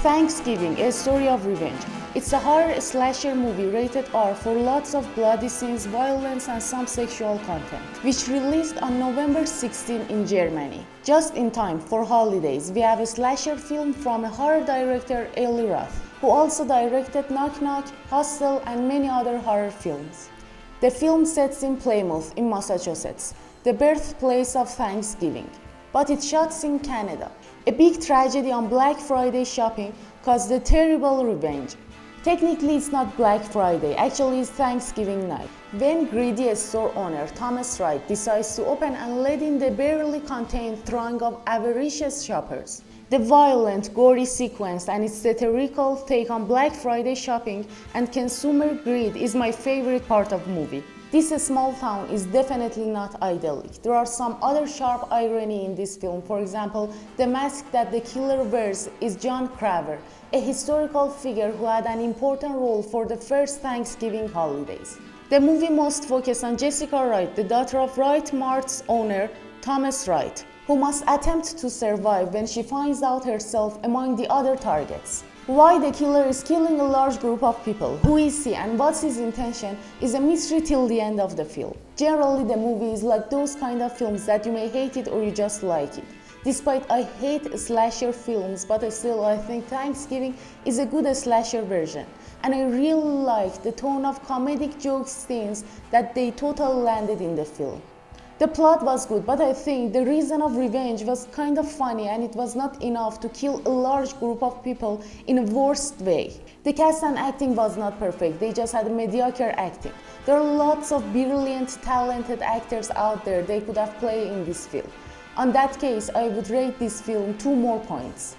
Thanksgiving, a story of revenge. It's a horror slasher movie rated R for lots of bloody scenes, violence and some sexual content, which released on November 16 in Germany. Just in time for holidays, we have a slasher film from a horror director, Eli Roth, who also directed Knock Knock, Hostel and many other horror films. The film sets in Plymouth in Massachusetts, the birthplace of Thanksgiving, but it shots in Canada. A big tragedy on Black Friday shopping caused a terrible revenge. Technically it's not Black Friday, actually it's Thanksgiving night, when greedy store owner Thomas Wright decides to open and let in the barely contained throng of avaricious shoppers. The violent, gory sequence and its satirical take on Black Friday shopping and consumer greed is my favorite part of the movie. This small town is definitely not idyllic. There are some other sharp irony in this film. For example, the mask that the killer wears is John Craver, a historical figure who had an important role for the first Thanksgiving holidays. The movie most focuses on Jessica Wright, the daughter of Wright Mart's owner, Thomas Wright, who must attempt to survive when she finds out herself among the other targets. Why the killer is killing a large group of people, who is he and what's his intention is a mystery till the end of the film. Generally the movie is like those kind of films that you may hate it or you just like it. Despite I hate slasher films, but still I think Thanksgiving is a good slasher version. And I really like the tone of comedic joke scenes that they totally landed in the film. The plot was good, but I think the reason of revenge was kind of funny and it was not enough to kill a large group of people in a worst way. The cast and acting was not perfect, they just had mediocre acting. There are lots of brilliant, talented actors out there they could have played in this film. On that case, I would rate this film 2 more points.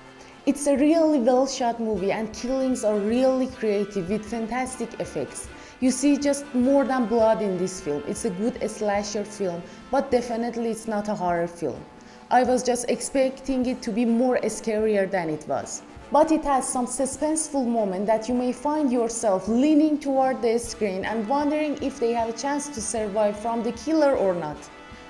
It's a really well shot movie and killings are really creative with fantastic effects. You see just more than blood in this film. It's a good slasher film, but definitely it's not a horror film. I was just expecting it to be more scarier than it was. But it has some suspenseful moments that you may find yourself leaning toward the screen and wondering if they have a chance to survive from the killer or not.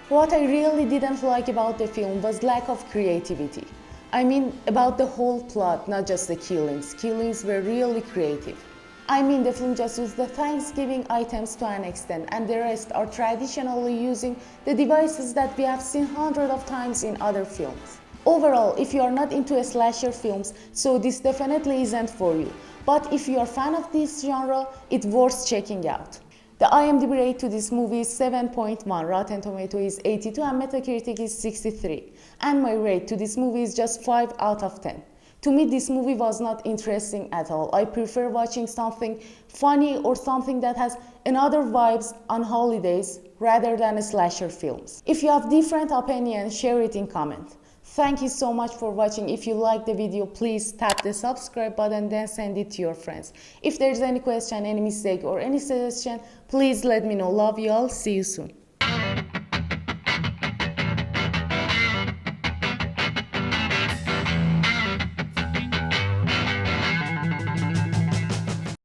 What I really didn't like about the film was lack of creativity. I mean about the whole plot, not just the killings. Killings were really creative. I mean the film just used the Thanksgiving items to an extent and the rest are traditionally using the devices that we have seen hundreds of times in other films. Overall, if you are not into slasher films, so this definitely isn't for you. But if you are a fan of this genre, it's worth checking out. The IMDb rate to this movie is 7.1, Rotten Tomato is 82 and Metacritic is 63. And my rate to this movie is just 5 out of 10. To me, this movie was not interesting at all. I prefer watching something funny or something that has another vibes on holidays rather than slasher films. If you have different opinions, share it in comment. Thank you so much for watching. If you like the video, please tap the subscribe button, then send it to your friends. If there's any question, any mistake or any suggestion, please let me know. Love you all. See you soon.